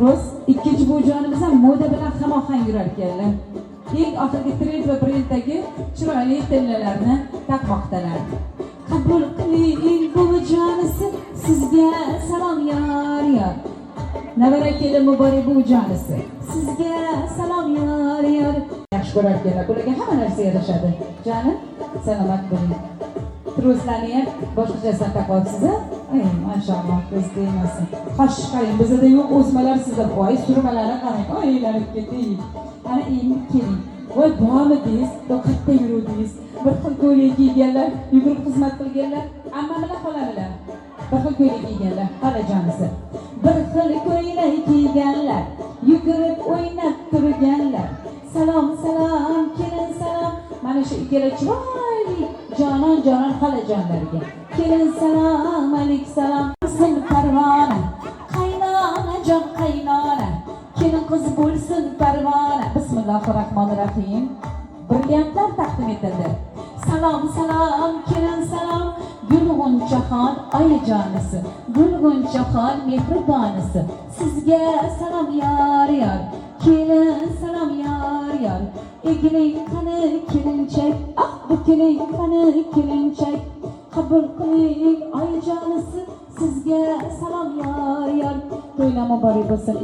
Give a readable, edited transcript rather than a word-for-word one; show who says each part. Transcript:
Speaker 1: Trus, ikkinchi bujonimiz ham moda bilan hamohang yurar ekanlar. Eng oxirgi trend va brenddagi chiroyli tillalarni taqmoqdalar. Qabul qiling bujonisi, sizga salom yor yor. Navara kelin muborak bujonisi, sizga salom yor yor. Yaxshi ko'rar ekanlar, bularga hamma narsa yarashadi. Jonim, salomat bo'ling. Truslarni ham boshqachasidan taqolsiz, ay mashalloh, ko'z tegmasin. Xo'sh, qarang, bizda yo'q o'smalar sizda voy surmalari qarang, oylanib ketding. Ana endi keling. Voy bormidingiz, to'qatda yuruvdingiz. Bir xil ko'ylak kiyganlar, yugurib xizmat qilganlar, amma bilan qoladilar. Bir xil ko'ylak kiyganlar, xolajonisi. Bir xil ko'ylak kiyganlar, yugurib o'ynab turganlar. Salom, salom, kelin salom. Mana shu ikkala chiroyli jonon xolajonlarga. Kelin salom, alik salom. Sin parvona, qaynona jon qaynona. Kelin qiz bo'lsin parvona. Bismillahirrohmanirrohim. Brilliantlar taqdim etildi. Salom, salom, kelin salom. Gulg'unchaxon oyijonisi, Gulg'unchaxon mehribonisi. Sizga salom yor yor. Kelin salom yor yor. Egiling qani kelinchak, ah bu keling qani kelinchak. Qabul qiling oyijonisi, sizga salom yor yor. To'ylar muborak bo'lsin.